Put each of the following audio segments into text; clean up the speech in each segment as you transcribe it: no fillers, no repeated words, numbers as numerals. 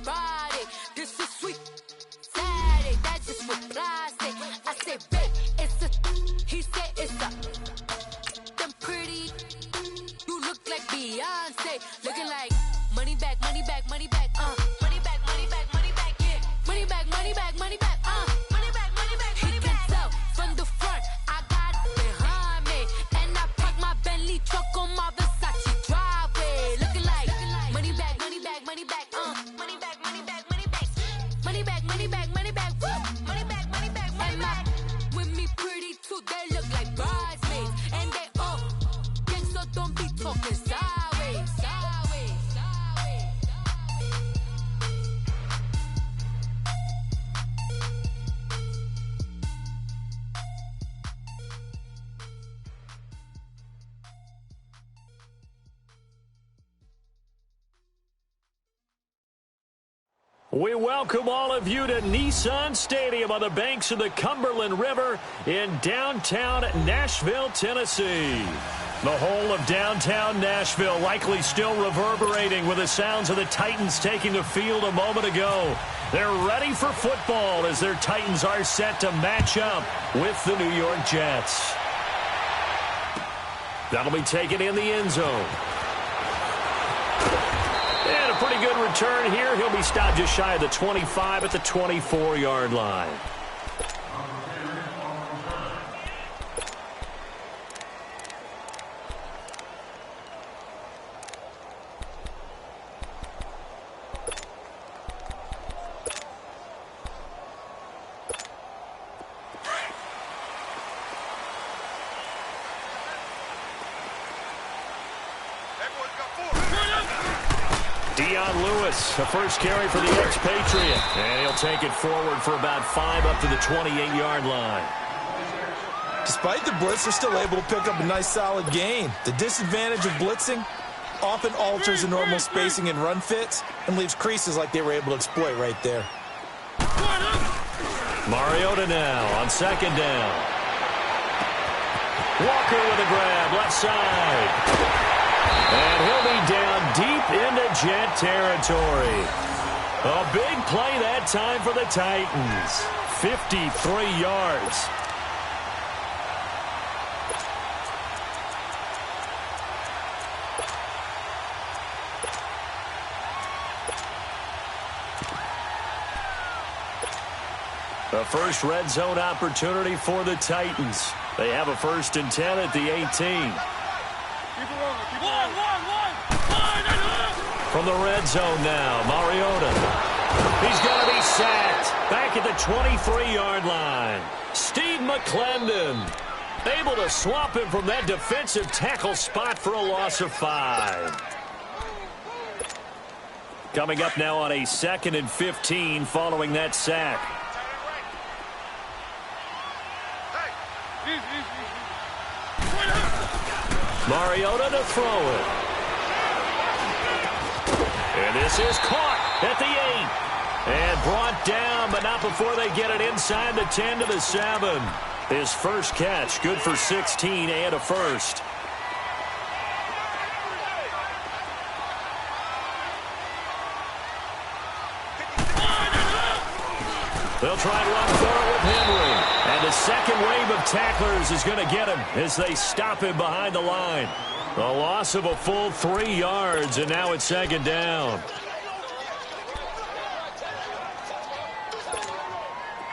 Friday, this is sweet. Saturday, that's just what I say. I say, babe, it's a. He said it's a. Them pretty. You look like Beyonce. Looking like money back, money back, money back, money back, money back, money back, yeah. Money back, money back, money back, money back, money back, money back. He can tell from the front, I got it behind me. And I park my Bentley truck on my Versace driveway. Looking like money back, money back, money back, money back, money back, money back. Money back, money back, money back, money back, money back, money back. With me pretty too, they look like bridesmaids. And they all gang, so don't be talking sideways, sideways, sideways. We welcome all of you to Nissan Stadium on the banks of the Cumberland River in downtown Nashville, Tennessee. The whole of downtown Nashville likely still reverberating with the sounds of the Titans taking the field a moment ago. They're ready for football as their Titans are set to match up with the New York Jets. That'll be taken in the end zone. And a pretty good return here. He'll be stopped just shy of the 25 at the 24-yard line. The first carry for the expatriate. And he'll take it forward for about 5 up to the 28-yard line. Despite the blitz, they're still able to pick up a nice solid gain. The disadvantage of blitzing often alters the normal spacing and run fits and leaves creases like they were able to exploit right there. Mariota now on second down. Walker with a grab, left side. And he'll be down deep into Jet territory. A big play that time for the Titans. 53 yards. The first red zone opportunity for the Titans. They have a 1st and 10 at the 18. From the red zone now, Mariota. He's going to be sacked. Back at the 23-yard line. Steve McClendon able to swap him from that defensive tackle spot for a loss of 5. Coming up now on a 2nd and 15 following that sack. Mariota to throw it. And this is caught at the 8. And brought down, but not before they get it inside the 10 to the 7. His first catch, good for 16 and a first. They'll try and run for it with Henry. And the second wave of tacklers is going to get him as they stop him behind the line. A loss of a full 3 yards, and now it's 2nd down.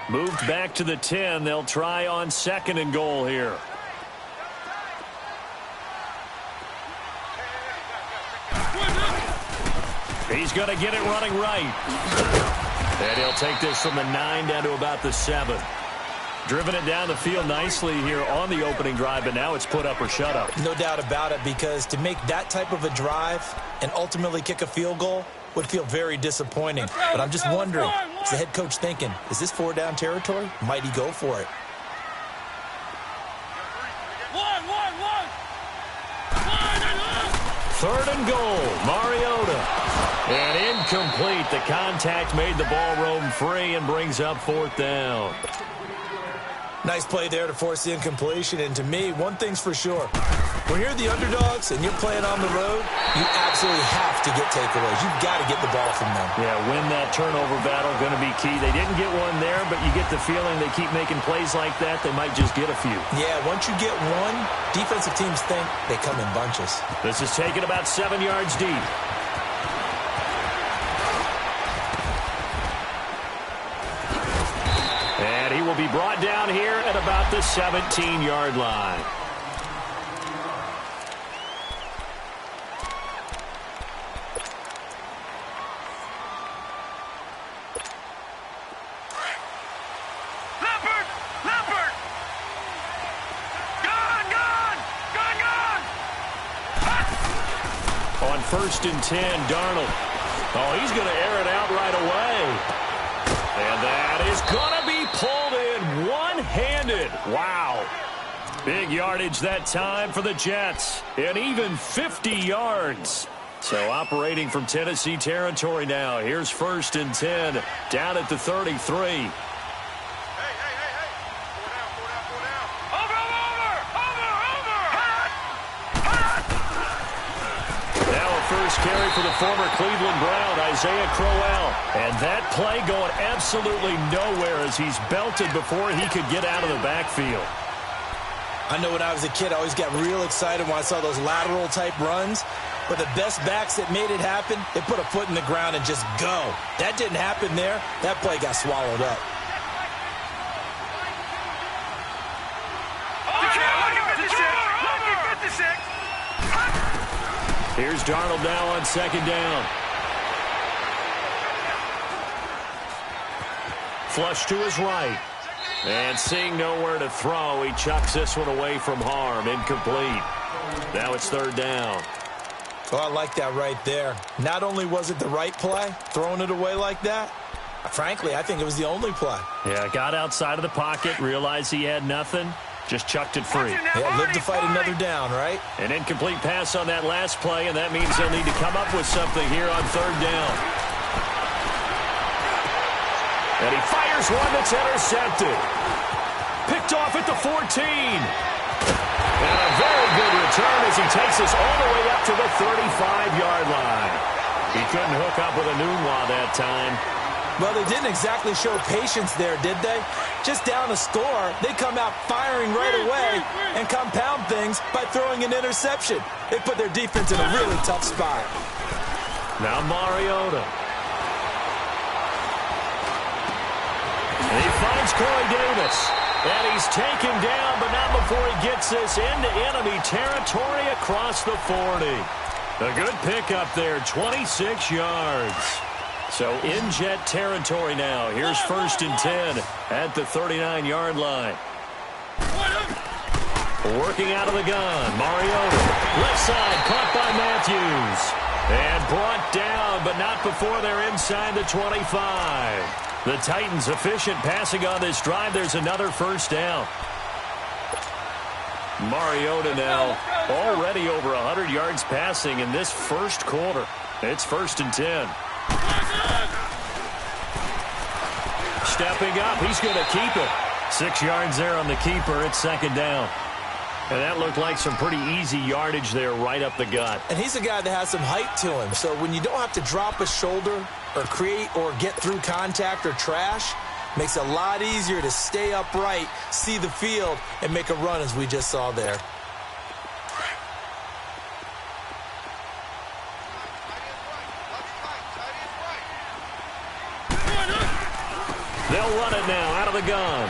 Moved back to the 10. They'll try on 2nd and goal here. He's going to get it running right. And he'll take this from the 9 down to about the 7. Driven it down the field nicely here on the opening drive, but now it's put up or shut up. No doubt about it, because to make that type of a drive and ultimately kick a field goal would feel very disappointing. But I'm just wondering, is the head coach thinking, is this 4-down territory? Might he go for it? Third and goal, Mariota. And incomplete. The contact made the ball roam free and brings up 4th down. Nice play there to force the incompletion. And to me, one thing's for sure. When you're the underdogs and you're playing on the road, you absolutely have to get takeaways. You've got to get the ball from them. Yeah, win that turnover battle, going to be key. They didn't get one there, but you get the feeling they keep making plays like that, they might just get a few. Yeah, once you get one, defensive teams think they come in bunches. This is taken about 7 yards deep. And he will be brought down here at about the 17-yard line. On 1st and 10, Darnold. Oh, he's going to air it out right away. And that is going to be pulled in one-handed. Wow. Big yardage that time for the Jets. And even 50 yards. So operating from Tennessee territory now. Here's 1st and 10 down at the 33. First carry for the former Cleveland Brown, Isaiah Crowell. And that play going absolutely nowhere as he's belted before he could get out of the backfield. I know when I was a kid, I always got real excited when I saw those lateral-type runs. But the best backs that made it happen, they put a foot in the ground and just go. That didn't happen there. That play got swallowed up. Here's Darnold now on 2nd down. Flush to his right. And seeing nowhere to throw, he chucks this one away from harm. Incomplete. Now it's 3rd down. Oh, I like that right there. Not only was it the right play, throwing it away like that, frankly, I think it was the only play. Yeah, got outside of the pocket, realized he had nothing. Just chucked it free. Yeah, live to fight another down, right? An incomplete pass on that last play, and that means they'll need to come up with something here on 3rd down. And he fires one that's intercepted. Picked off at the 14. And a very good return as he takes us all the way up to the 35-yard line. He couldn't hook up with a Nunwa that time. Well, they didn't exactly show patience there, did they? Just down a score, they come out firing right away and compound things by throwing an interception. They put their defense in a really tough spot. Now Mariota. And he finds Corey Davis. And he's taken down, but not before he gets this into enemy territory across the 40. A good pickup there, 26 yards. So in Jet territory now. Here's 1st and 10 at the 39-yard line. Working out of the gun. Mariota. Left side caught by Matthews. And brought down, but not before they're inside the 25. The Titans efficient passing on this drive. There's another 1st down. Mariota now already over 100 yards passing in this 1st quarter. It's 1st and 10. Stepping up, he's going to keep it. 6 yards there on the keeper. It's 2nd down. And that looked like some pretty easy yardage there right up the gut. And he's a guy that has some height to him. So when you don't have to drop a shoulder or create or get through contact or trash, makes it a lot easier to stay upright, see the field, and make a run as we just saw there. They'll run it now out of the gun.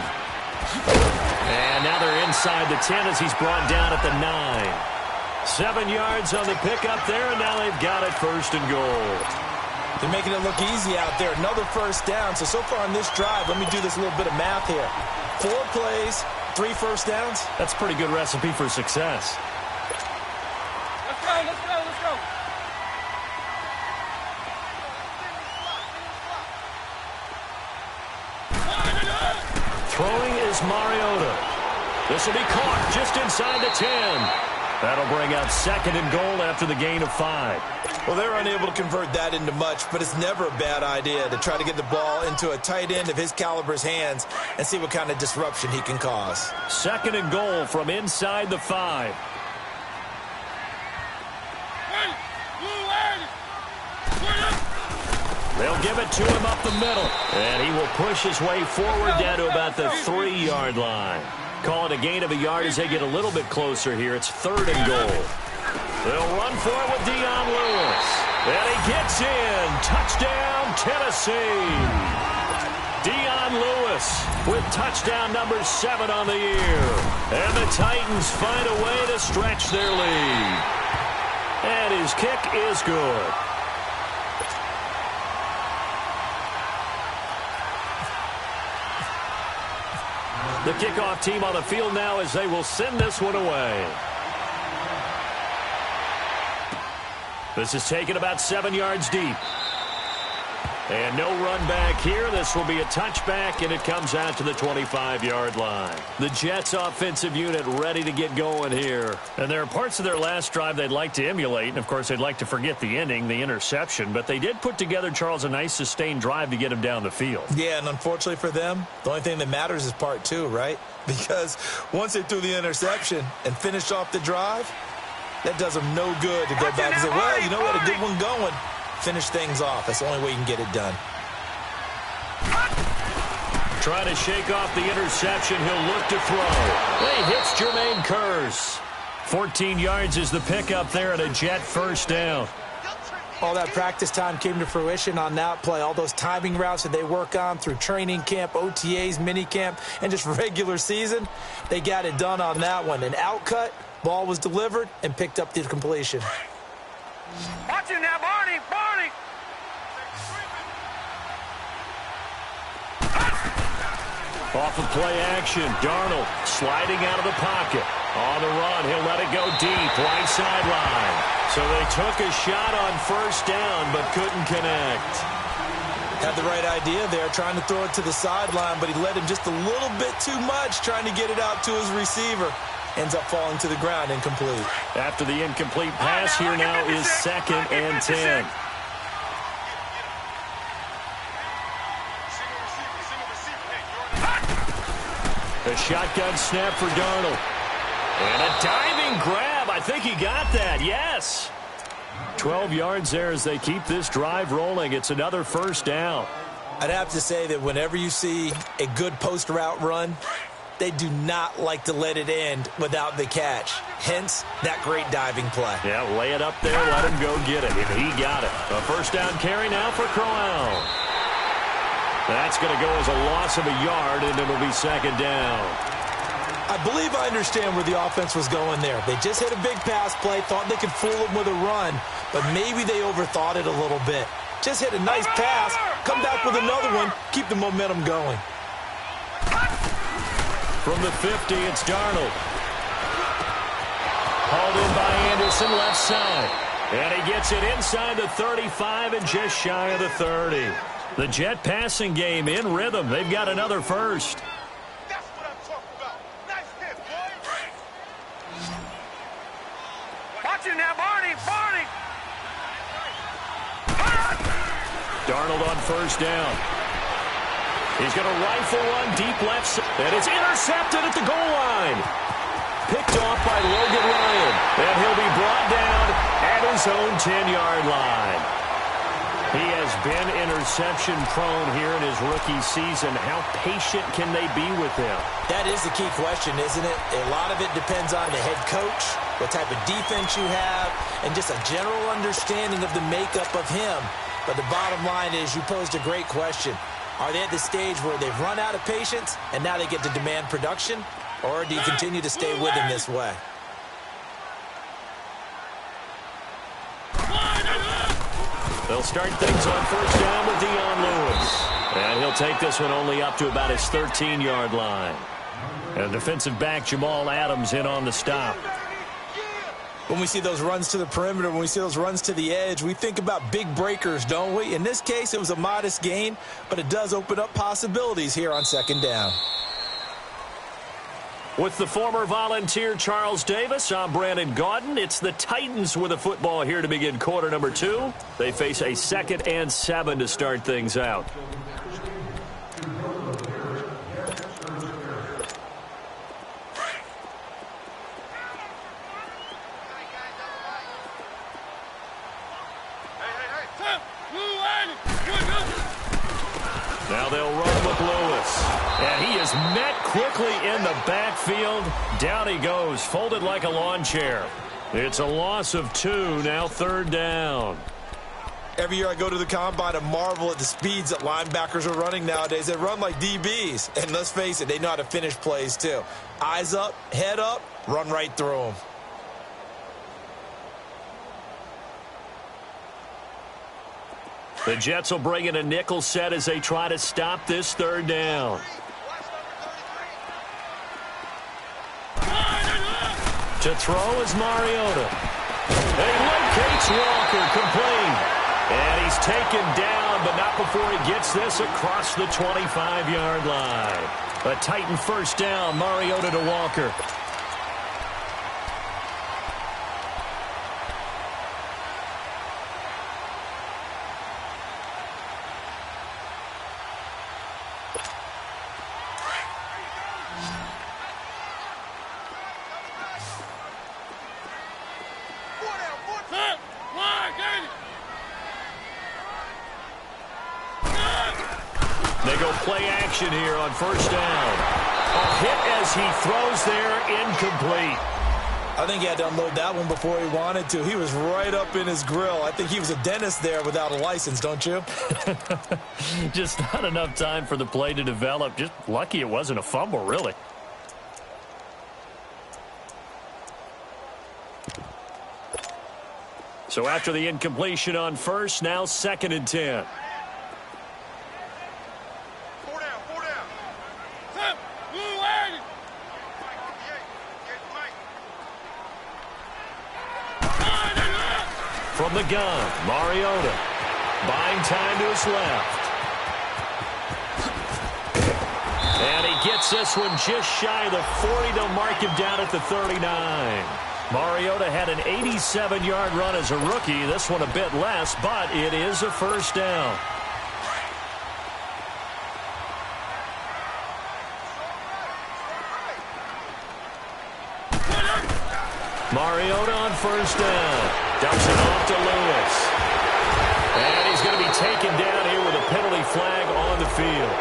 And now they're inside the 10 as he's brought down at the 9. 7 yards on the pickup there, and now they've got it 1st and goal. They're making it look easy out there. Another 1st down. So far on this drive, let me do this little bit of math here. 4 plays, 3 1st downs. That's a pretty good recipe for success. Let's go, let's go, let's go. Throwing is Mariota. This will be caught just inside the 10. That'll bring up 2nd and goal after the gain of 5. Well, they're unable to convert that into much, but it's never a bad idea to try to get the ball into a tight end of his caliber's hands and see what kind of disruption he can cause. 2nd and goal from inside the 5. They'll give it to him up the middle, and he will push his way forward down to about the 3-yard line. Call it a gain of a yard as they get a little bit closer here. It's 3rd and goal. They'll run for it with Dion Lewis. And he gets in. Touchdown, Tennessee. Dion Lewis with touchdown number 7 on the year. And the Titans find a way to stretch their lead. And his kick is good. The kickoff team on the field now as they will send this one away. This is taken about 7 yards deep. And no run back here. This will be a touchback, and it comes out to the 25-yard line. The Jets offensive unit ready to get going here. And there are parts of their last drive they'd like to emulate, and of course they'd like to forget the ending, the interception, but they did put together, Charles, a nice sustained drive to get him down the field. Yeah, and unfortunately for them, the only thing that matters is part 2, right? Because once they threw the interception and finished off the drive, that does them no good to go back and say, well, you know what, a good one going. Finish things off. That's the only way you can get it done. Trying to shake off the interception. He'll look to throw. He hits Jermaine Kearse. 14 yards is the pickup there at a Jet first down. All that practice time came to fruition on that play. All those timing routes that they work on through training camp, OTAs, minicamp, and just regular season, they got it done on that one. An outcut, ball was delivered, and picked up the completion. Watch him now, Barney! Barney! Off of play action, Darnold sliding out of the pocket. On the run, he'll let it go deep, right sideline. So they took a shot on first down, but couldn't connect. Had the right idea there, trying to throw it to the sideline, but he let him just a little bit too much, trying to get it out to his receiver. Ends up falling to the ground, incomplete. After the incomplete pass, here now is 2nd and 10. A shotgun snap for Darnold. And a diving grab. I think he got that, yes. 12 yards there as they keep this drive rolling. It's another first down. I'd have to say that whenever you see a good post route run, they do not like to let it end without the catch. Hence, that great diving play. Yeah, lay it up there, let him go get it. And he got it. A first down carry now for Crowell. That's going to go as a loss of a yard, and it'll be 2nd down. I believe I understand where the offense was going there. They just hit a big pass play, thought they could fool him with a run, but maybe they overthought it a little bit. Just hit a nice pass, come back with another one, keep the momentum going. From the 50, it's Darnold. Hauled in by Anderson, left side. And he gets it inside the 35 and just shy of the 30. The Jet passing game in rhythm. They've got another first. That's what I'm talking about. Nice hit, boy. Watch him now, Barney. Barney. Darnold on first down. He's going to rifle one deep left side. And it's intercepted at the goal line. Picked off by Logan Ryan. And he'll be brought down at his own 10-yard line. He has been interception-prone here in his rookie season. How patient can they be with him? That is the key question, isn't it? A lot of it depends on the head coach, what type of defense you have, and just a general understanding of the makeup of him. But the bottom line is you posed a great question. Are they at the stage where they've run out of patience and now they get to demand production? Or do you continue to stay with him this way? They'll start things on first down with Dion Lewis. And he'll take this one only up to about his 13-yard line. And defensive back Jamal Adams in on the stop. When we see those runs to the perimeter, when we see those runs to the edge, we think about big breakers, don't we? In this case, it was a modest gain, but it does open up possibilities here on second down. With the former Volunteer Charles Davis, I'm Brandon Gaudin. It's the Titans with the football here to begin quarter number 2. They face a 2nd and 7 to start things out. Now they'll run with Lewis. And he is met quickly in the backfield. Down he goes, folded like a lawn chair. It's a loss of 2, now 3rd down. Every year I go to the combine and marvel at the speeds that linebackers are running nowadays. They run like DBs. And let's face it, they know how to finish plays too. Eyes up, head up, run right through them. The Jets will bring in a nickel set as they try to stop this 3rd down. To throw is Mariota. He locates Walker, complete. And he's taken down, but not before he gets this across the 25-yard line. A Titan 1st down, Mariota to Walker. They go play action here on 1st down. A hit as he throws there, incomplete. I think he had to unload that one before he wanted to. He was right up in his grill. I think he was a dentist there without a license, don't you? Just not enough time for the play to develop. Just lucky it wasn't a fumble, really. So after the incompletion on 1st, now 2nd and 10. From the gun, Mariota. Buying time to his left. And he gets this one just shy of the 40. They'll mark him down at the 39. Mariota had an 87-yard run as a rookie. This one a bit less, but it is a 1st down. Mariota on 1st down. Dumps it off to Lewis. And he's going to be taken down here with a penalty flag on the field.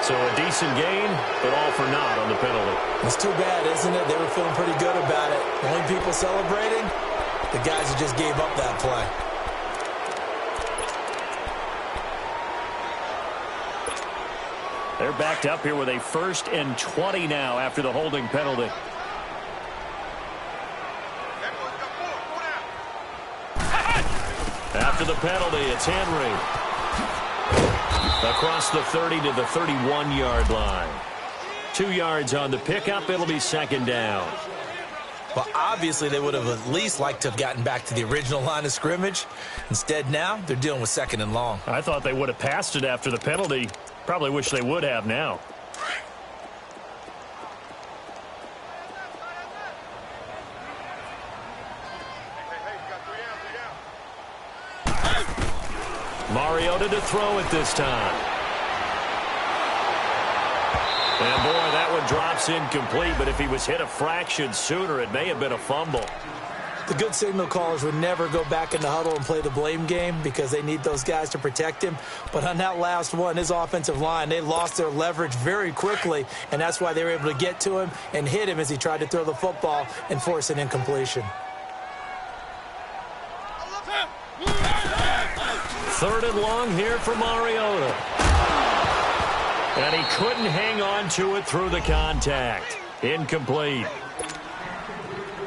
So a decent gain, but all for naught on the penalty. It's too bad, isn't it? They were feeling pretty good about it. The only people celebrating, the guys who just gave up that play. They're backed up here with a 1st and 20 now after the holding penalty. After the penalty, it's Henry. Across the 30 to the 31-yard line. 2 yards on the pickup. It'll be 2nd down. Well, obviously, they would have at least liked to have gotten back to the original line of scrimmage. Instead, now, they're dealing with 2nd and long. I thought they would have passed it after the penalty. Probably wish they would have now. Mariota to throw it this time. And boy, that one drops incomplete, but if he was hit a fraction sooner, it may have been a fumble. The good signal callers would never go back in the huddle and play the blame game because they need those guys to protect him. But on that last one, his offensive line, they lost their leverage very quickly, and that's why they were able to get to him and hit him as he tried to throw the football and force an incompletion. 3rd and long here for Mariota. And he couldn't hang on to it through the contact. Incomplete.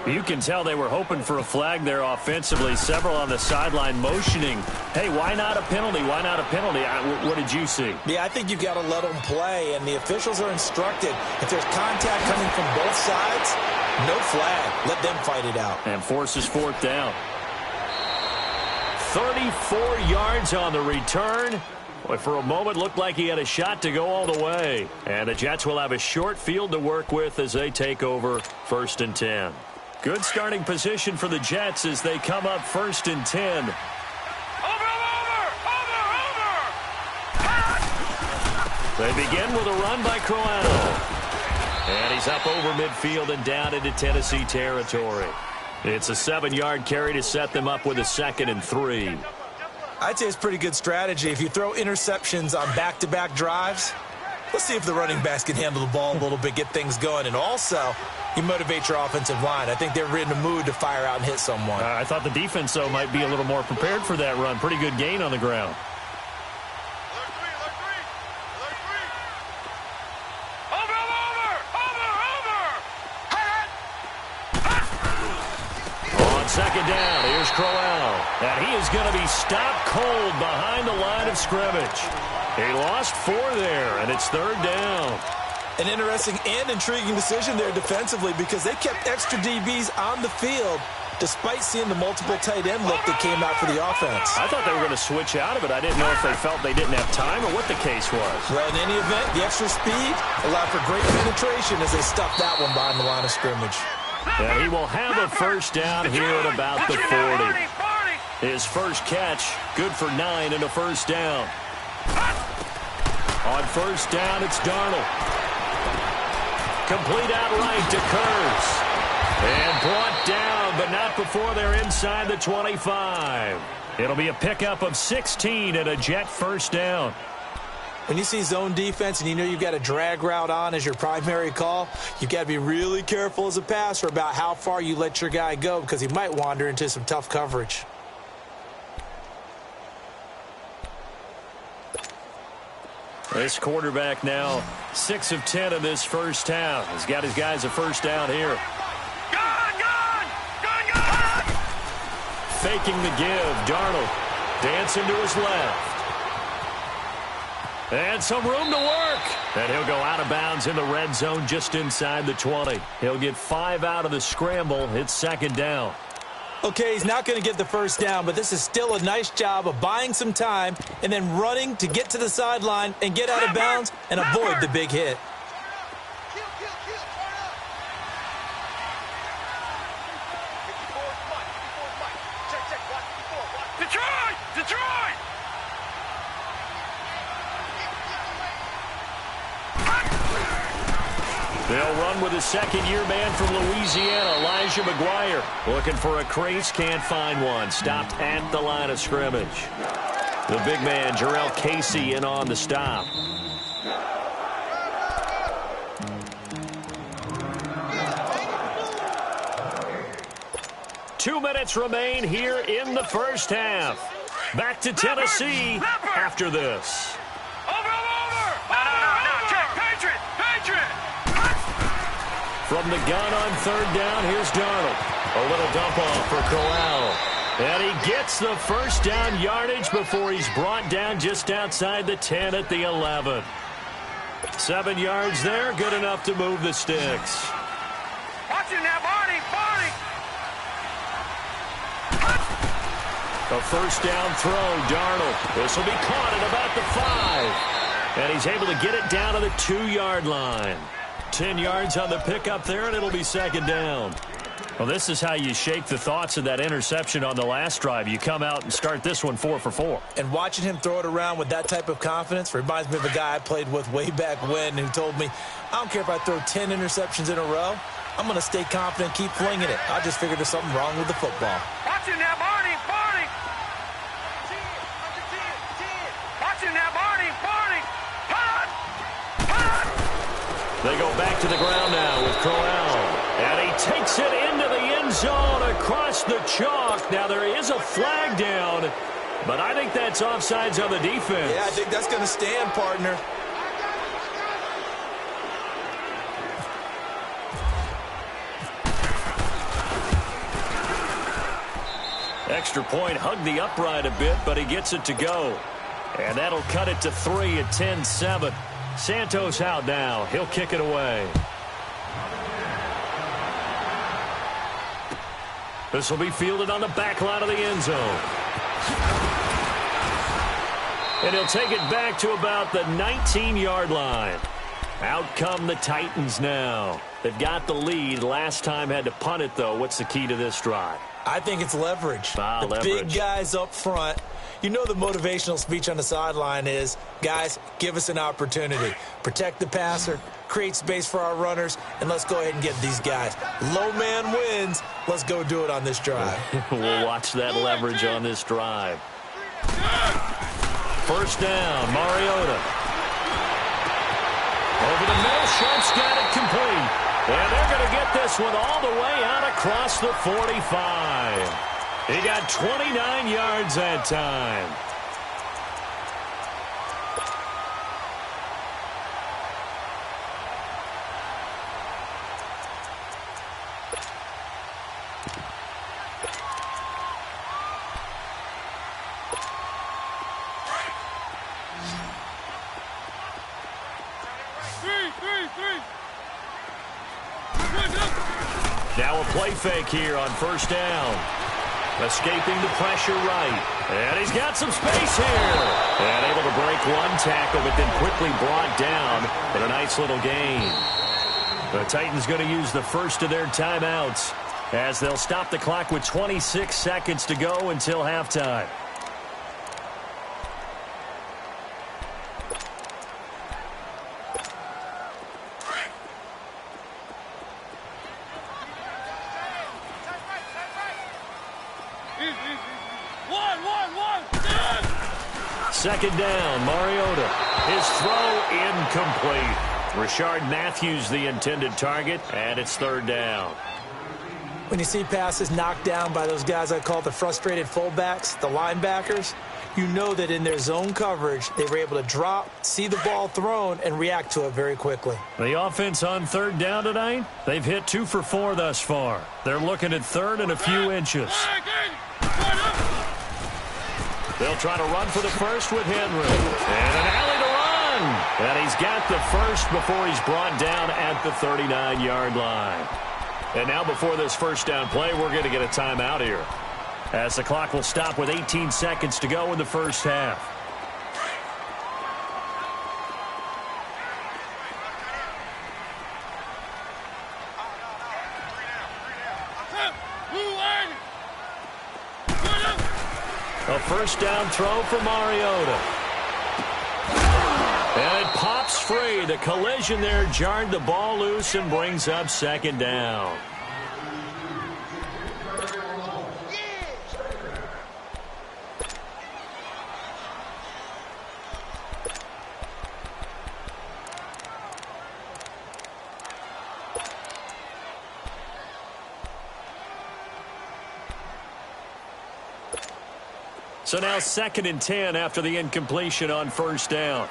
You can tell they were hoping for a flag there offensively. Several on the sideline motioning, hey, why not a penalty? Why not a penalty? What did you see? Yeah, I think you've got to let them play, and the officials are instructed. If there's contact coming from both sides, no flag. Let them fight it out. And forces 4th down. 34 yards on the return. Boy, for a moment, looked like he had a shot to go all the way. And the Jets will have a short field to work with as they take over 1st and 10. Good starting position for the Jets as they come up 1st and 10. They begin with a run by Crowell. And he's up over midfield and down into Tennessee territory. It's a 7-yard carry to set them up with a 2nd and 3. I'd say it's pretty good strategy. If you throw interceptions on back-to-back drives, let's see if the running backs can handle the ball a little bit, get things going. And also, you motivate your offensive line. I think they're in the mood to fire out and hit someone. I thought the defense, though, might be a little more prepared for that run. Pretty good gain on the ground. Second down, here's Crowell. And he is going to be stopped cold behind the line of scrimmage. He lost 4 there, and it's 3rd down. An interesting and intriguing decision there defensively because they kept extra DBs on the field despite seeing the multiple tight end look that came out for the offense. I thought they were going to switch out of it. I didn't know if they felt they didn't have time or what the case was. Well, in any event, the extra speed allowed for great penetration as they stuffed that one behind the line of scrimmage. And he will have a 1st down here at about the 40. His first catch, good for 9 and a 1st down. On 1st down, it's Darnold. Complete outright to Kurtz. And brought down, but not before they're inside the 25. It'll be a pickup of 16 and a Jet 1st down. When you see zone defense and you know you've got a drag route on as your primary call, you've got to be really careful as a passer about how far you let your guy go because he might wander into some tough coverage. This quarterback now 6 of 10 in this first half. He's got his guys a 1st down here. Faking the give. Darnold dancing to his left. And some room to work. And he'll go out of bounds in the red zone just inside the 20. He'll get 5 out of the scramble. It's 2nd down. Okay, he's not going to get the 1st down, but this is still a nice job of buying some time and then running to get to the sideline and get out of bounds and avoid the big hit. They'll run with a 2nd-year man from Louisiana, Elijah McGuire. Looking for a crease, can't find one. Stopped at the line of scrimmage. The big man, Jarrell Casey, in on the stop. Two minutes remain here in the first half. Back to Tennessee after this. From the gun on 3rd down, here's Darnold. A little dump off for Crowell. And he gets the 1st down yardage before he's brought down just outside the 10 at the 11. 7 yards there, good enough to move the sticks. Watching that, Barney. A 1st down throw, Darnold. This will be caught at about the 5. And he's able to get it down to the 2-yard line. 10 yards on the pickup there, and it'll be 2nd down. Well, this is how you shake the thoughts of that interception on the last drive. You come out and start this one 4 for 4. And watching him throw it around with that type of confidence reminds me of a guy I played with way back when who told me, I don't care if I throw 10 interceptions in a row. I'm going to stay confident, keep flinging it. I just figured there's something wrong with the football. Watching that, Barney. Watching that, Barney. They go back to the ground now with Crowell. And he takes it into the end zone across the chalk. Now there is a flag down, but I think that's offsides on the defense. Yeah, I think that's going to stand, partner. Extra point, hugged the upright a bit, but he gets it to go. And that'll cut it to 3 at 10-7. Santos out now. He'll kick it away. This will be fielded on the back line of the end zone. And he'll take it back to about the 19-yard line. Out come the Titans now. They've got the lead. Last time had to punt it, though. What's the key to this drive? I think it's leverage. The big guys up front. You know the motivational speech on the sideline is, guys, give us an opportunity. Protect the passer, create space for our runners, and let's go ahead and get these guys. Low man wins. Let's go do it on this drive. We'll watch that leverage on this drive. First down, Mariota. Over the middle, Sharp's got it complete. And they're going to get this one all the way out across the 45. He got 29 yards that time. Now a play fake here on first down. Escaping the pressure right. And he's got some space here. And able to break one tackle, but then quickly brought down in a nice little gain. The Titans going to use the first of their timeouts as they'll stop the clock with 26 seconds to go until halftime. Second down, Mariota. His throw incomplete. Rashard Matthews the intended target, and it's third down. When you see passes knocked down by those guys I call the frustrated fullbacks, the linebackers, you know that in their zone coverage, they were able to drop, see the ball thrown, and react to it very quickly. The offense on third down tonight, they've hit 2 for 4 thus far. They're looking at third and a few inches. They'll try to run for the first with Henry. And an alley to run. And he's got the first before he's brought down at the 39-yard line. And now before this first down play, we're going to get a timeout here, as the clock will stop with 18 seconds to go in the first half. A first down throw for Mariota. And it pops free. The collision there jarred the ball loose and brings up second down. So now 2nd and 10 after the incompletion on first down.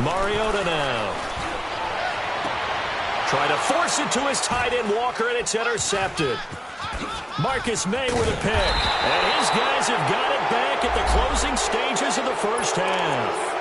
Mariota now. Trying to force it to his tight end, Walker, and it's intercepted. Marcus May with a pick. And his guys have got it back at the closing stages of the first half.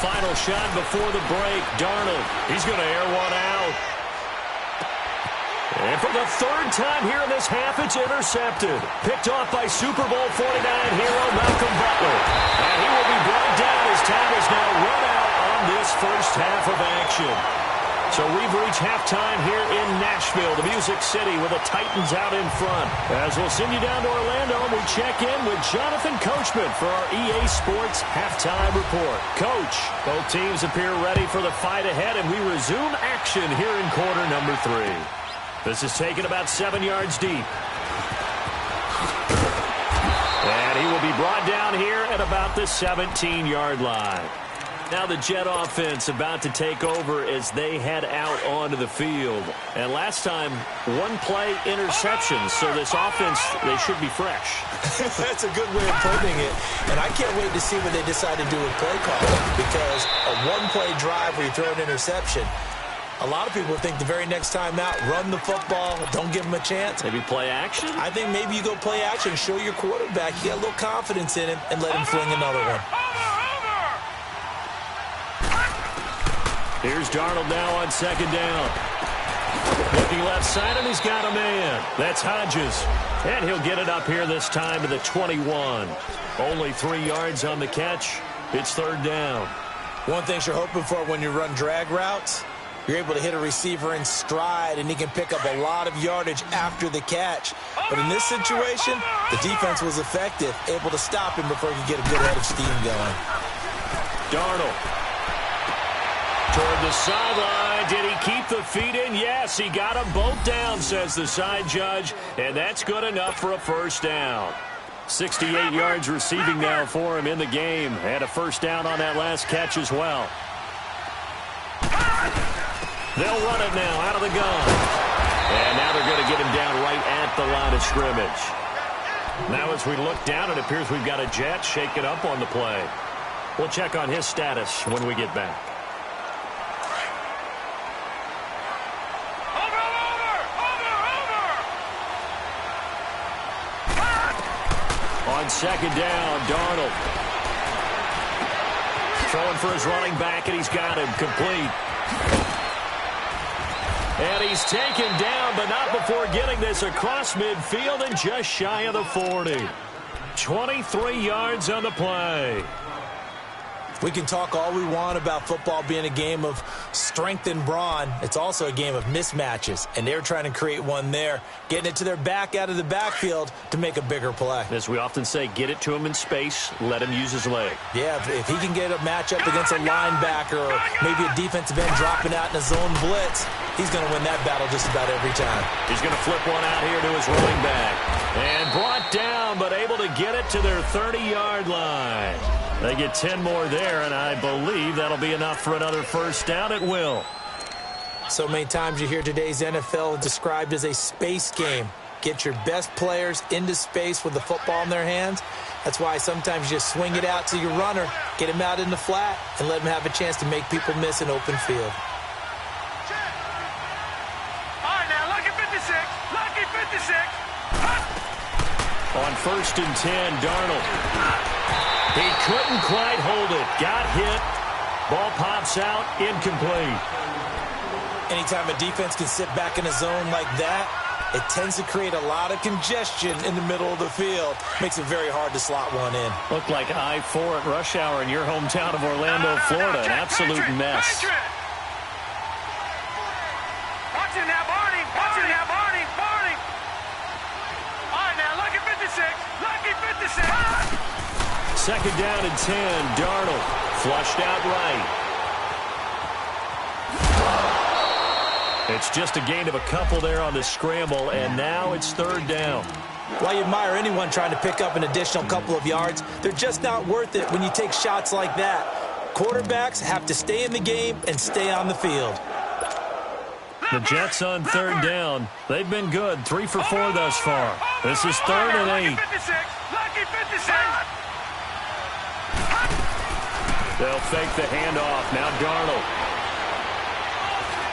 Final shot before the break. Darnold, he's going to air one out. And for the third time here in this half, it's intercepted. Picked off by Super Bowl 49 hero Malcolm Butler. And he will be brought down as time is now run out on this first half of action. So we've reached halftime here in Nashville, the Music City, with the Titans out in front. As we'll send you down to Orlando, and we check in with Jonathan Coachman for our EA Sports Halftime Report. Coach, both teams appear ready for the fight ahead, and we resume action here in quarter number 3. This is taken about 7 yards deep. And he will be brought down here at about about the 17-yard line. Now the Jet offense about to take over as they head out onto the field. And last time, one-play interception. So this offense, they should be fresh. That's a good way of putting it. And I can't wait to see what they decide to do with play calling, because a one-play drive where you throw an interception, a lot of people think the very next time out, run the football, don't give them a chance. Maybe play action? I think maybe you go play action, show your quarterback you got a little confidence in him, and let him fling another one. Here's Darnold now on second down. Looking left side, and he's got a man. That's Hodges. And he'll get it up here this time to the 21. Only 3 yards on the catch. It's third down. One thing you're hoping for when you run drag routes, you're able to hit a receiver in stride, and he can pick up a lot of yardage after the catch. But in this situation, the defense was effective, able to stop him before he could get a good head of steam going. Darnold. Toward the sideline. Did he keep the feet in? Yes, he got them both down, says the side judge. And that's good enough for a first down. 68 yards receiving now for him in the game. Had a first down on that last catch as well. They'll run it now out of the gun. And now they're going to get him down right at the line of scrimmage. Now as we look down, it appears we've got a Jet shaken up on the play. We'll check on his status when we get back. On second down, Darnold. Throwing for his running back, and he's got him complete. And he's taken down, but not before getting this across midfield and just shy of the 40. 23 yards on the play. We can talk all we want about football being a game of strength and brawn. It's also a game of mismatches, and they're trying to create one there, getting it to their back out of the backfield to make a bigger play. As we often say, get it to him in space, let him use his leg. Yeah, if he can get a matchup against a linebacker or maybe a defensive end dropping out in a zone blitz, he's going to win that battle just about every time. He's going to flip one out here to his running back. And brought down, but able to get it to their 30-yard line. They get 10 more there, and I believe that'll be enough for another first down. It will. So many times you hear today's NFL described as a space game. Get your best players into space with the football in their hands. That's why sometimes you just swing it out to your runner, get him out in the flat, and let him have a chance to make people miss an open field. All right, now, lucky 56. Lucky 56. On first and 10, Darnold. He couldn't quite hold it. Got hit. Ball pops out. Incomplete. Anytime a defense can sit back in a zone like that, it tends to create a lot of congestion in the middle of the field. Makes it very hard to slot one in. Looked like I-4 at rush hour in your hometown of Orlando, Florida. An absolute mess. Watching now, Barney. Watching now, Barney. Barney. All right, now, lucky 56. Lucky 56. Second down and 10. Darnold flushed out right. It's just a gain of a couple there on the scramble, and now it's third down. While you admire anyone trying to pick up an additional couple of yards, they're just not worth it when you take shots like that. Quarterbacks have to stay in the game and stay on the field. The Jets on third down. They've been good. 3 for 4 thus far. This is third and 8. Lucky 56. They'll fake the handoff. Now Darnold.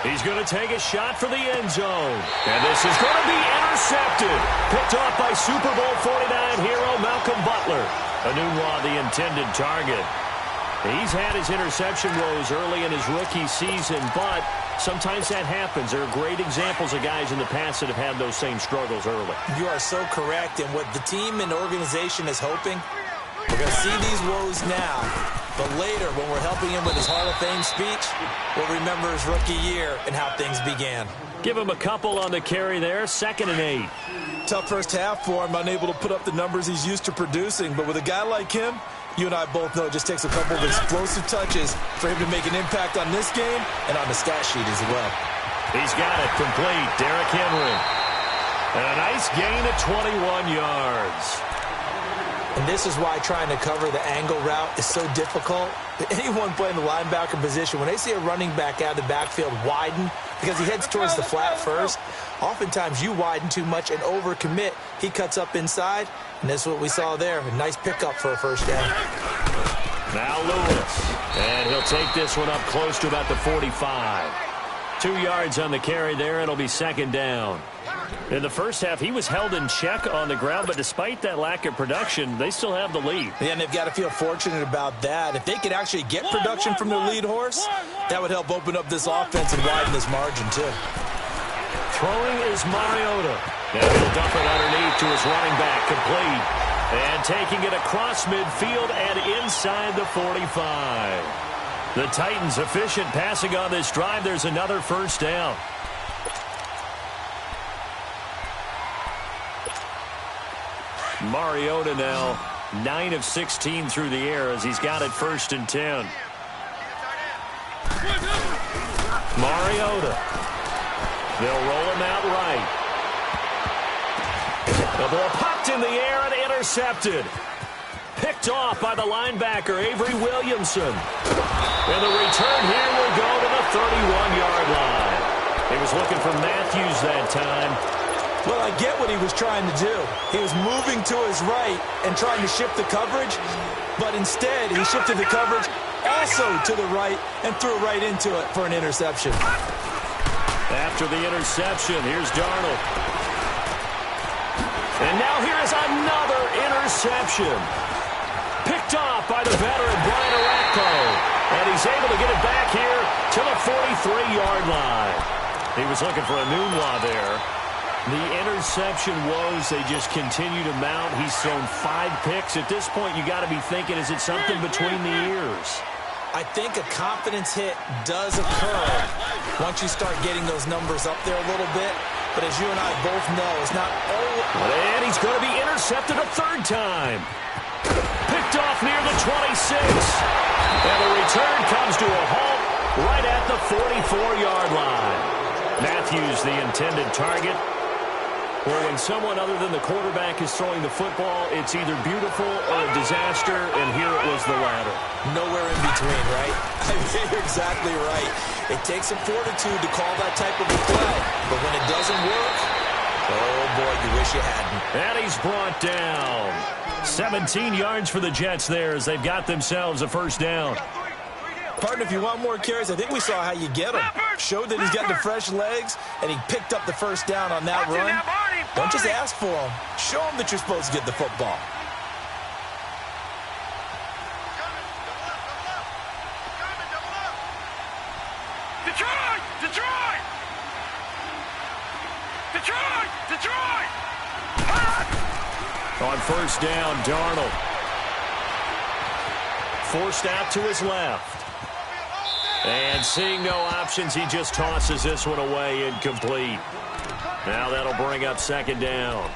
He's going to take a shot for the end zone. And this is going to be intercepted. Picked off by Super Bowl 49 hero Malcolm Butler. Anunwa, the intended target. He's had his interception woes early in his rookie season, but sometimes that happens. There are great examples of guys in the past that have had those same struggles early. You are so correct. And what the team and organization is hoping, we're going to see these woes now. But later, when we're helping him with his Hall of Fame speech, we'll remember his rookie year and how things began. Give him a couple on the carry there. Second and 8. Tough first half for him, unable to put up the numbers he's used to producing. But with a guy like him, you and I both know it just takes a couple of explosive touches for him to make an impact on this game and on the stat sheet as well. He's got it complete. Derrick Henry. And a nice gain of 21 yards. And this is why trying to cover the angle route is so difficult. Anyone playing the linebacker position, when they see a running back out of the backfield widen, because he heads towards the flat first, oftentimes you widen too much and overcommit. He cuts up inside, and that's what we saw there. A nice pickup for a first down. Now Lewis, and he'll take this one up close to about the 45. 2 yards on the carry there. It'll be second down. In the first half, he was held in check on the ground, but despite that lack of production, they still have the lead. Yeah, and they've got to feel fortunate about that. If they could actually get production from their lead horse, that would help open up this offense and widen this margin, too. Throwing is Mariota. And he'll dump it underneath to his running back, complete. And taking it across midfield and inside the 45. The Titans efficient passing on this drive. There's another first down. Mariota now 9 of 16 through the air as he's got it 1st and 10. Mariota. They'll roll him out right. The ball popped in the air and intercepted. Picked off by the linebacker, Avery Williamson. And the return here will go to the 31-yard line. He was looking for Matthews that time. Well, I get what he was trying to do. He was moving to his right and trying to shift the coverage, but instead he shifted the coverage also to the right and threw right into it for an interception. After the interception, here's Darnold. And now here is another interception. Picked off by the veteran Brian Orakpo. And he's able to get it back here to the 43-yard line. He was looking for a Nunwa there. The interception woes, they just continue to mount. He's thrown 5 picks. At this point, you got to be thinking, is it something between the ears? I think a confidence hit does occur once you start getting those numbers up there a little bit. But as you and I both know, it's not always... And he's going to be intercepted a 3rd time. Picked off near the 26. And the return comes to a halt right at the 44-yard line. Matthews, the intended target. Well, when someone other than the quarterback is throwing the football, it's either beautiful or a disaster, and here it was the latter. Nowhere in between, right? I mean, you're exactly right. It takes some fortitude to call that type of a play, but when it doesn't work, oh boy, you wish you hadn't. And he's brought down. 17 yards for the Jets there as they've got themselves a first down. Partner, if you want more carries, I think we saw how you get him. Showed that he's got the fresh legs, and he picked up the first down on that run. Don't just ask for him. Show him that you're supposed to get the football. Detroit! Detroit! Detroit! Detroit! On first down, Darnold. Forced out to his left. And seeing no options, he just tosses this one away, incomplete. Now that'll bring up second down.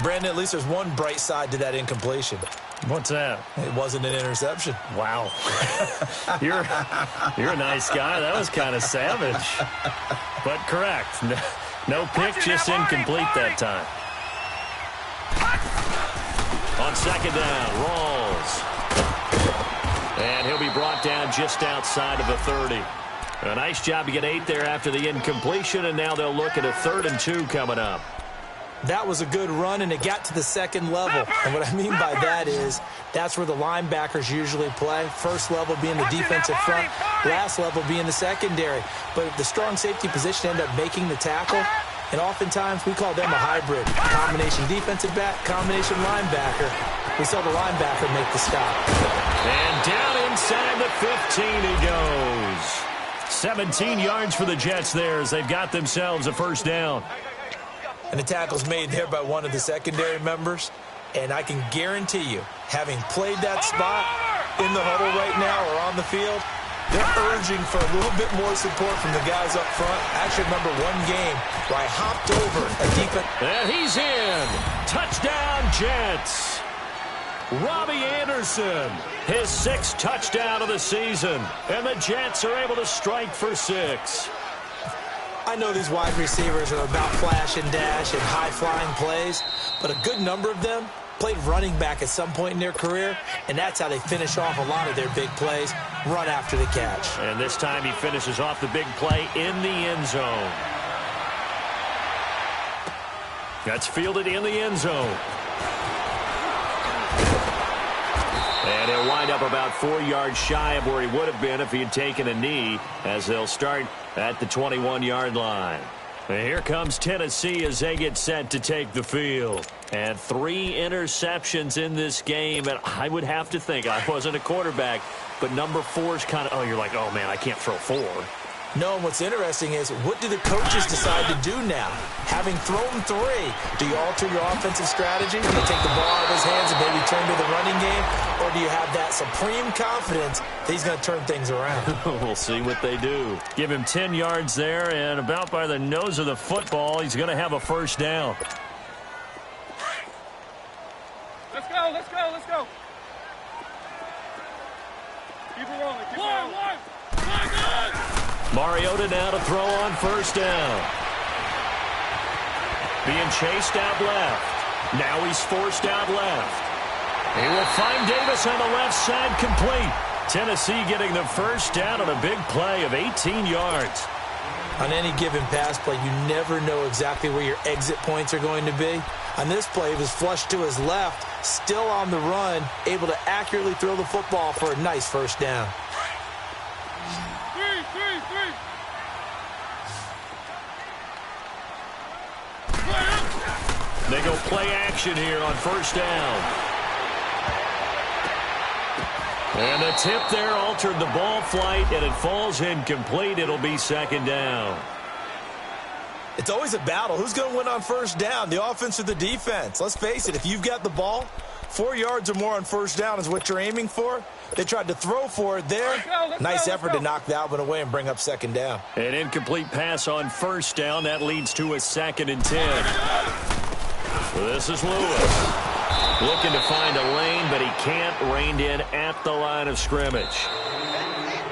Brandon, at least there's one bright side to that incompletion. What's that? It wasn't an interception. Wow. You're a nice guy. That was kind of savage. But correct. No pick, just incomplete that time. On second down, Rawls. And he'll be brought down just outside of the 30. A nice job to get 8 there after the incompletion, and now they'll look at a 3rd and 2 coming up. That was a good run, and it got to the second level. And what I mean by that is that's where the linebackers usually play. First level being the defensive front, last level being the secondary. But the strong safety position ended up making the tackle, and oftentimes we call them a hybrid. Combination defensive back, combination linebacker. We saw the linebacker make the stop. And down inside the 15 he goes. 17 yards for the Jets there as they've got themselves a first down. And the tackle's made there by one of the secondary members. And I can guarantee you, having played that spot in the huddle right now or on the field, they're urging for a little bit more support from the guys up front. I actually remember one game where I hopped over a defense. And he's in. Touchdown, Jets. Robbie Anderson, his 6th touchdown of the season. And the Jets are able to strike for 6. I know these wide receivers are about flash and dash and high-flying plays, but a good number of them played running back at some point in their career, and that's how they finish off a lot of their big plays, run after the catch. And this time he finishes off the big play in the end zone. That's fielded in the end zone. And he'll wind up about 4 yards shy of where he would have been if he had taken a knee, as they'll start at the 21-yard line. And here comes Tennessee as they get set to take the field. And 3 interceptions in this game, and I would have to think, I wasn't a quarterback, but number 4 is kind of, you're like, oh, man, I can't throw 4. No, and what's interesting is, what do the coaches decide to do now? Having thrown 3, do you alter your offensive strategy? Do you take the ball out of his hands and maybe turn to the running game? Or do you have that supreme confidence that he's going to turn things around? We'll see what they do. Give him 10 yards there, and about by the nose of the football, he's going to have a first down. Let's go, let's go, let's go. Keep it rolling, keep it rolling. Mariota now to throw on first down. Being chased out left. Now he's forced out left. He will find Davis on the left side, complete. Tennessee getting the first down on a big play of 18 yards. On any given pass play, you never know exactly where your exit points are going to be. On this play, he was flushed to his left, still on the run, able to accurately throw the football for a nice first down. They go play action here on first down. And the tip there altered the ball flight, and it falls incomplete. It'll be second down. It's always a battle. Who's going to win on first down, the offense or the defense? Let's face it, if you've got the ball, 4 yards or more on first down is what you're aiming for. They tried to throw for it there. Nice effort to knock that one away and bring up second down. An incomplete pass on first down. That leads to a 2nd and 10. This is Lewis. Looking to find a lane, but he can't. Reined in at the line of scrimmage.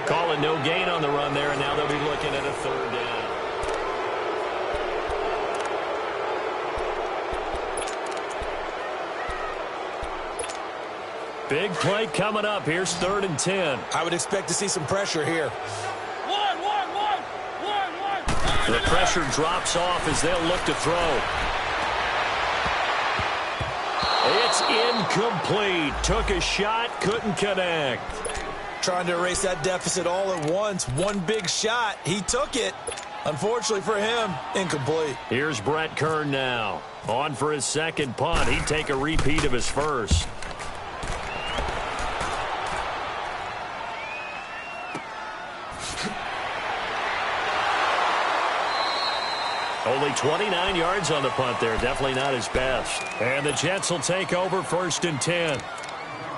Calling no gain on the run there, and now they'll be looking at a third down. Big play coming up. Here's 3rd and 10. I would expect to see some pressure here. One. The pressure drops off as they'll look to throw. It's incomplete. Took a shot, couldn't connect. Trying to erase that deficit all at once. One big shot. He took it. Unfortunately for him, incomplete. Here's Brett Kern now. On for his second punt. He'd take a repeat of his first. Only 29 yards on the punt there. Definitely not his best. And the Jets will take over 1st and 10.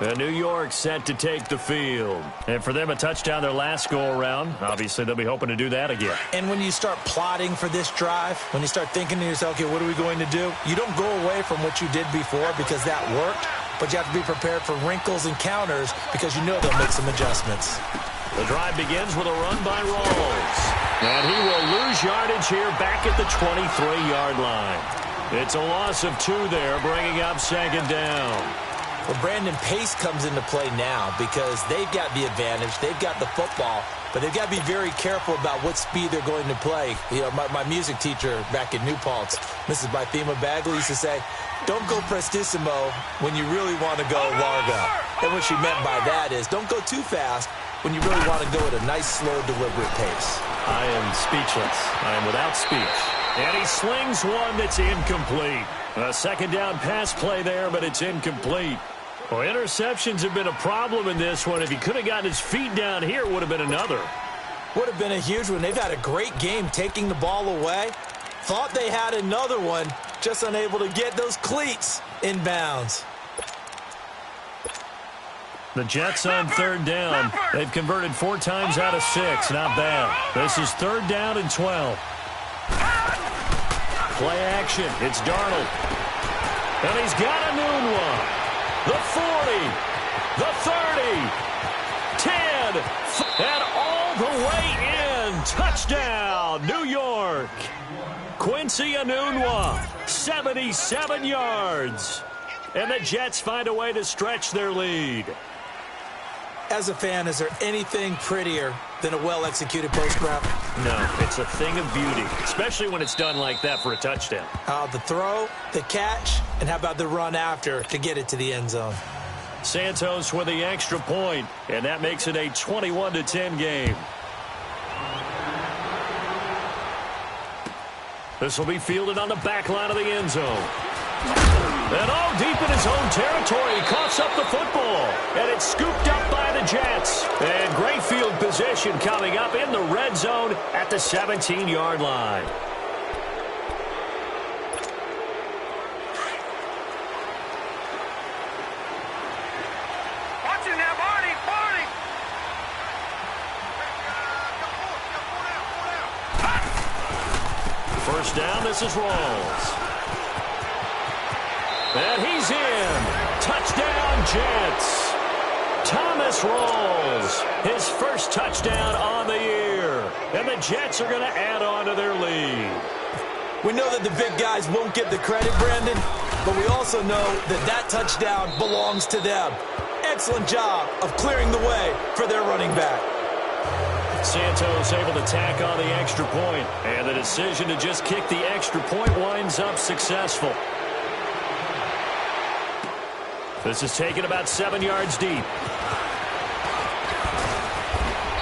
And New York set to take the field. And for them, a touchdown their last go-around. Obviously, they'll be hoping to do that again. And when you start plotting for this drive, when you start thinking to yourself, okay, what are we going to do? You don't go away from what you did before because that worked. But you have to be prepared for wrinkles and counters because you know they'll make some adjustments. The drive begins with a run by Rawls. And he will lose yardage here back at the 23-yard line. It's a loss of 2 there, bringing up second down. Well, Brandon, pace comes into play now because they've got the advantage. They've got the football, but they've got to be very careful about what speed they're going to play. You know, my music teacher back in New Paltz, Mrs. Bythema Bagley, used to say, don't go prestissimo when you really want to go largo. And what she meant by that is don't go too fast when you really want to go at a nice, slow, deliberate pace. I am speechless. I am without speech. And he slings one that's incomplete. A second down pass play there, but it's incomplete. Well, interceptions have been a problem in this one. If he could have gotten his feet down here, it would have been another. Would have been a huge one. They've had a great game taking the ball away. Thought they had another one, just unable to get those cleats in bounds. The Jets on 3rd down. They've converted 4 times out of 6. Not bad. This is 3rd down and 12. Play action. It's Darnold. And he's got a noon one. The 40. The 30. 10. And all the way in. Touchdown, New York. Quincy Enunwa, 77 yards. And the Jets find a way to stretch their lead. As a fan, is there anything prettier than a well-executed post route? No, it's a thing of beauty, especially when it's done like that for a touchdown. The throw, the catch, and how about the run after to get it to the end zone? Santos with the extra point, and that makes it a 21-10 game. This will be fielded on the back line of the end zone. And all deep in his own territory, he coughs up the football. And it's scooped up by the Jets. And great field position coming up in the red zone at the 17-yard line. Watching that, Barney. First down, this is Rawls. And he's in. Touchdown, Jets. Thomas Rawls, his first touchdown on the year. And the Jets are going to add on to their lead. We know that the big guys won't get the credit, Brandon, but we also know that that touchdown belongs to them. Excellent job of clearing the way for their running back. Santos able to tack on the extra point, and the decision to just kick the extra point winds up successful. This is taken about 7 yards deep.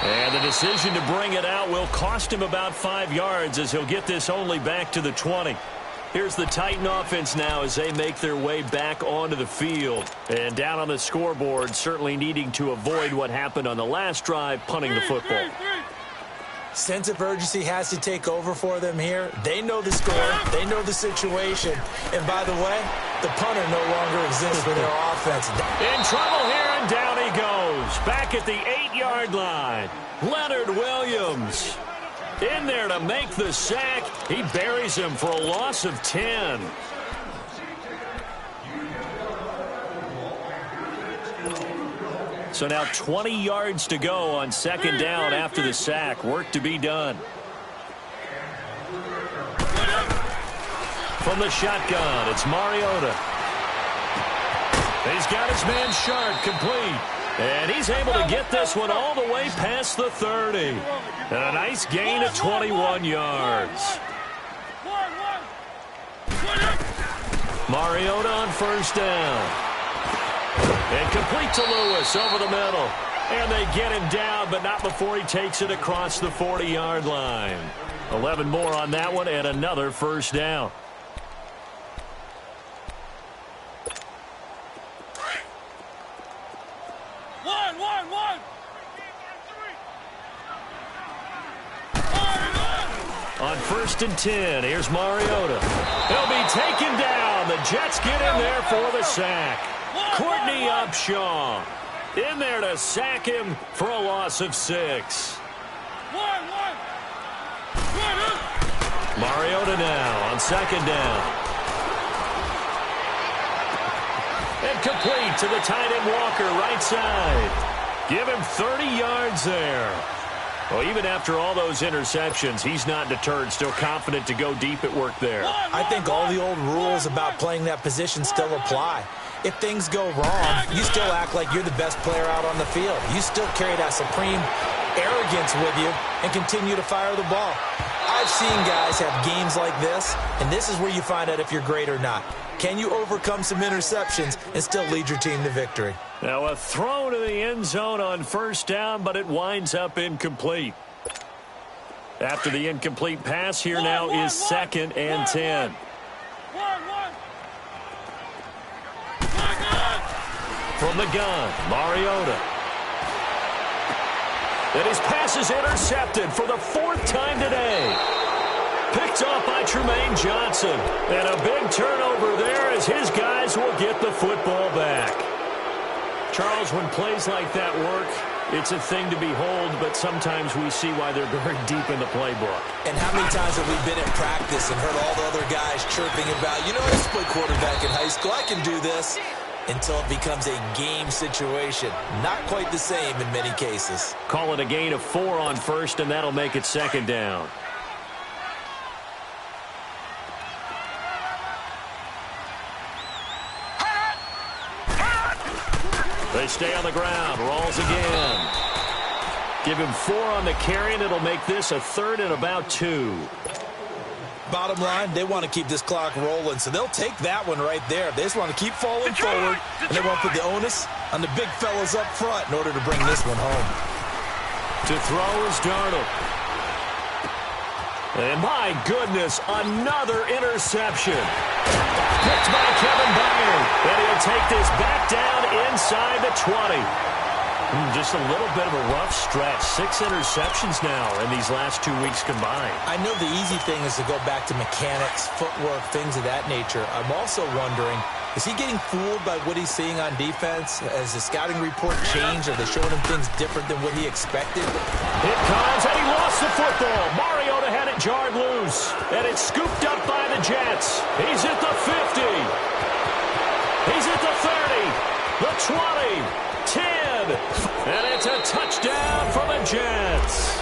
And the decision to bring it out will cost him about 5 yards as he'll get this only back to the 20. Here's the Titan offense now as they make their way back onto the field. And down on the scoreboard, certainly needing to avoid what happened on the last drive, punting the football. Sense of urgency has to take over for them here. They know the score. They know the situation. And by the way, the punter no longer exists for their offense. In trouble here, and down he goes. Back at the 8-yard line. Leonard Williams in there to make the sack. He buries him for a loss of 10. So now 20 yards to go on second down after the sack. Work to be done. From the shotgun, it's Mariota. He's got his man Sharp complete. And he's able to get this one all the way past the 30. And a nice gain of 21 yards. Mariota on first down. And complete to Lewis over the middle. And they get him down, but not before he takes it across the 40-yard line. 11 more on that one and another first down. On first and 10, here's Mariota. He'll be taken down. The Jets get in there for the sack. Courtney Upshaw in there to sack him for a loss of 6. Mariota now on second down. And complete to the tight end Walker, right side. Give him 30 yards there. Well, even after all those interceptions, he's not deterred, still confident to go deep at work there. I think all the old rules about playing that position still apply. If things go wrong, you still act like you're the best player out on the field. You still carry that supreme arrogance with you and continue to fire the ball. I've seen guys have games like this, and this is where you find out if you're great or not. Can you overcome some interceptions and still lead your team to victory? Now a throw to the end zone on first down, but it winds up incomplete. After the incomplete pass, here now is second and 10. From the gun, Mariota. And his pass is intercepted for the 4th time today. Picked off by Tremaine Johnson. And a big turnover there as his guys will get the football back. Charles, when plays like that work, it's a thing to behold, but sometimes we see why they're very deep in the playbook. And how many times have we been at practice and heard all the other guys chirping about, you know, I used to play quarterback in high school, I can do this, until it becomes a game situation. Not quite the same in many cases. Call it a gain of 4 on first, and that'll make it second down. They stay on the ground. Rolls again. Give him 4 on the carry, and it'll make this a 3rd and about 2. Bottom line, they want to keep this clock rolling, so they'll take that one right there. They just want to keep falling forward, and they want to put the onus on the big fellas up front in order to bring this one home. To throw is Darnold. And my goodness, another interception. Picked by Kevin Byard. And he'll take this back down inside the 20. Just a little bit of a rough stretch. 6 interceptions now in these last 2 weeks combined. I know the easy thing is to go back to mechanics, footwork, things of that nature. I'm also wondering, is he getting fooled by what he's seeing on defense? Has the scouting report changed? Are they showing him things different than what he expected? It comes, and he lost the football. Mariota had it jarred loose, and it's scooped up by the Jets. He's at the 50. He's at the 30, the 20, 10, and it's a touchdown for the Jets.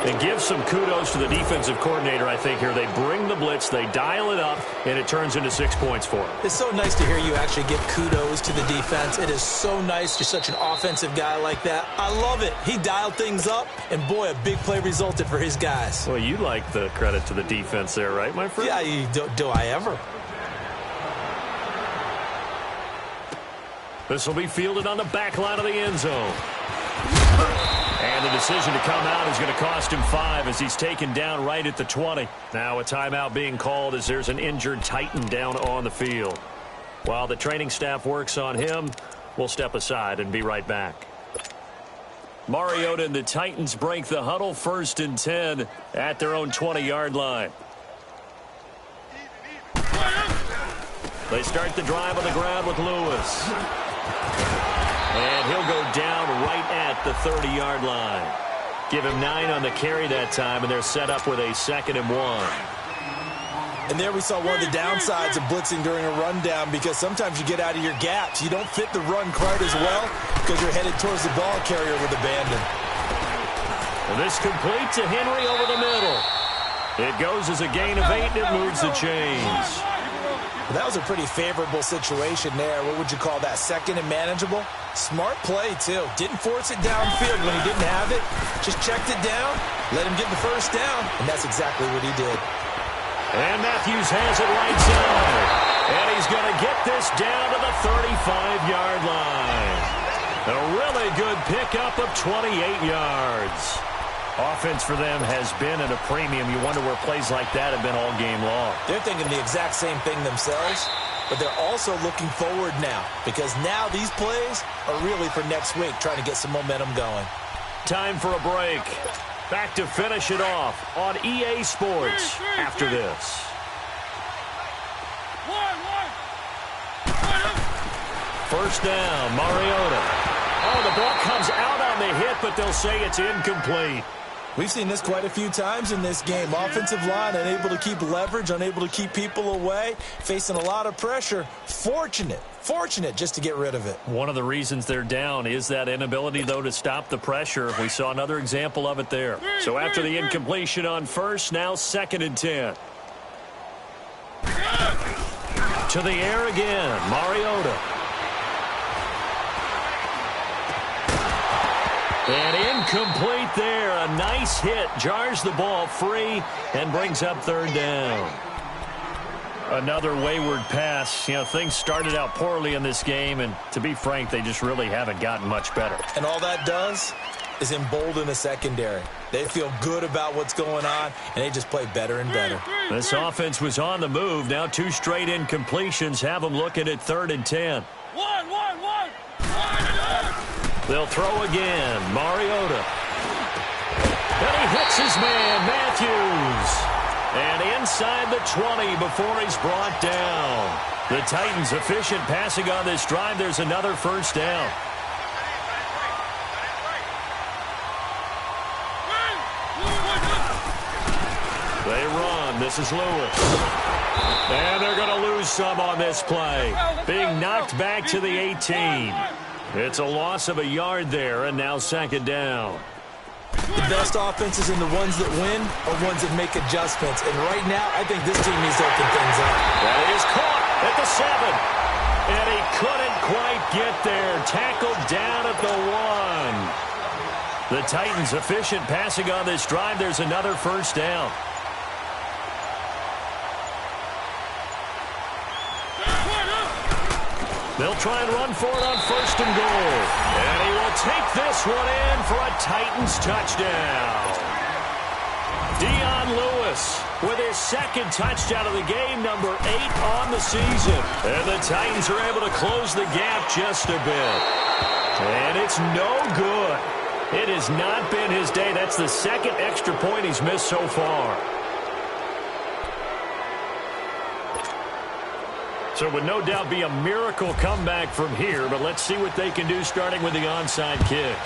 And give some kudos to the defensive coordinator, I think, here. They bring the blitz, they dial it up, and it turns into 6 points for them. It's so nice to hear you actually give kudos to the defense. It is so nice. You're such an offensive guy like that. I love it. He dialed things up, and boy, a big play resulted for his guys. Well, you like the credit to the defense there, right, my friend? Yeah, do I ever? This will be fielded on the back line of the end zone. And the decision to come out is going to cost him 5 as he's taken down right at the 20. Now a timeout being called as there's an injured Titan down on the field. While the training staff works on him, we'll step aside and be right back. Mariota and the Titans break the huddle, 1st and 10 at their own 20-yard line. They start the drive on the ground with Lewis. And he'll go down right at the 30-yard line. Give him 9 on the carry that time, and they're set up with a 2nd and 1. And there we saw one of the downsides of blitzing during a rundown, because sometimes you get out of your gaps. You don't fit the run quite as well because you're headed towards the ball carrier with abandon. And this complete to Henry over the middle. It goes as a gain of 8, and it moves the chains. That was a pretty favorable situation there. What would you call that? 2nd and manageable? Smart play, too. Didn't force it downfield when he didn't have it. Just checked it down, let him get the 1st down, and that's exactly what he did. And Matthews has it right side. And he's going to get this down to the 35-yard line. A really good pickup of 28 yards. Offense for them has been at a premium. You wonder where plays like that have been all game long. They're thinking the exact same thing themselves, but they're also looking forward now, because now these plays are really for next week, trying to get some momentum going. Time for a break. Back to finish it off on EA Sports after this. First down, Mariota. Oh, the ball comes out on the hit, but they'll say it's incomplete. We've seen this quite a few times in this game. Offensive line unable to keep leverage, unable to keep people away, facing a lot of pressure. Fortunate just to get rid of it. One of the reasons they're down is that inability, though, to stop the pressure. We saw another example of it there. So after the incompletion on 1st, now 2nd and 10. To the air again, Mariota. And incomplete there. A nice hit. Jars the ball free and brings up 3rd down. Another wayward pass. You know, things started out poorly in this game, and to be frank, they just really haven't gotten much better. And all that does is embolden the secondary. They feel good about what's going on, and they just play better and better. This offense was on the move. Now 2 straight incompletions have them looking at 3rd and 10. They'll throw again. Mariota. And he hits his man, Matthews. And inside the 20 before he's brought down. The Titans efficient passing on this drive. There's another 1st down. They run. This is Lewis. And they're going to lose some on this play. Being knocked back to the 18. It's a loss of a yard there, and now 2nd down. The best offenses and the ones that win are ones that make adjustments. And right now, I think this team needs to open things up. That is caught at the 7. And he couldn't quite get there. Tackled down at the 1. The Titans efficient passing on this drive. There's another first down. They'll try and run for it on 1st and goal. And he will take this one in for a Titans touchdown. Dion Lewis with his 2nd touchdown of the game, number 8 on the season. And the Titans are able to close the gap just a bit. And it's no good. It has not been his day. That's the 2nd extra point he's missed so far. So it would no doubt be a miracle comeback from here, but let's see what they can do starting with the onside kick.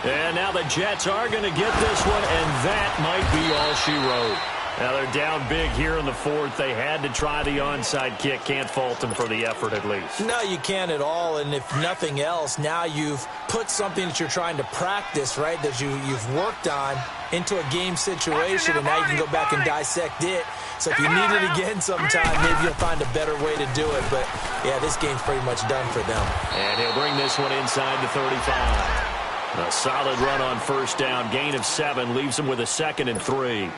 And now the Jets are going to get this one, and that might be all she wrote. Now they're down big here in the 4th. They had to try the onside kick. Can't fault them for the effort at least. No, you can't at all, and if nothing else, now you've put something that you're trying to practice, right, that you've worked on into a game situation, and now you can go back and dissect it. So if you need it again sometime, maybe you'll find a better way to do it. But, yeah, this game's pretty much done for them. And he'll bring this one inside the 35. A solid run on 1st down. Gain of 7 leaves him with a 2nd and 3.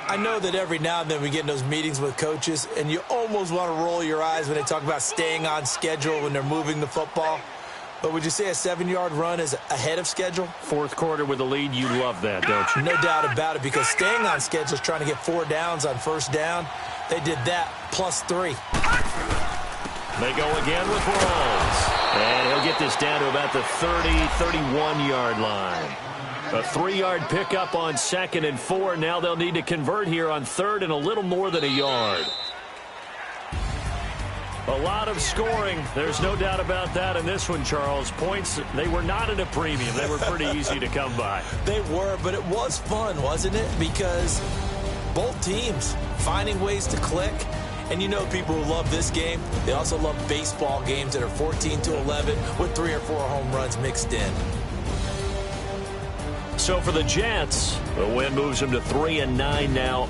I know that every now and then we get in those meetings with coaches, and you almost want to roll your eyes when they talk about staying on schedule when they're moving the football. But would you say a 7-yard run is ahead of schedule? 4th quarter with the lead, you love that, don't you? No doubt about it, because staying on schedule is trying to get 4 downs on 1st down. They did that plus 3. They go again with Rawls. And he'll get this down to about the 30, 31-yard line. A 3-yard pickup on 2nd and 4. Now they'll need to convert here on 3rd and a little more than a yard. A lot of scoring. There's no doubt about that in this one, Charles. Points, they were not at a premium. They were pretty easy to come by. They were, but it was fun, wasn't it? Because both teams finding ways to click. And you know people who love this game, they also love baseball games that are 14-11 with 3 or 4 home runs mixed in. So for the Jets, the win moves them to 3-9 now.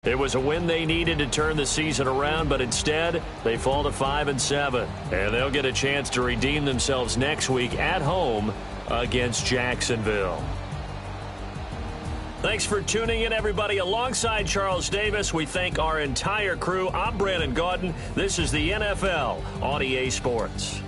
It was a win they needed to turn the season around, but instead, they fall to 5-7. And they'll get a chance to redeem themselves next week at home against Jacksonville. Thanks for tuning in, everybody. Alongside Charles Davis, we thank our entire crew. I'm Brandon Gaudin. This is the NFL on EA Sports.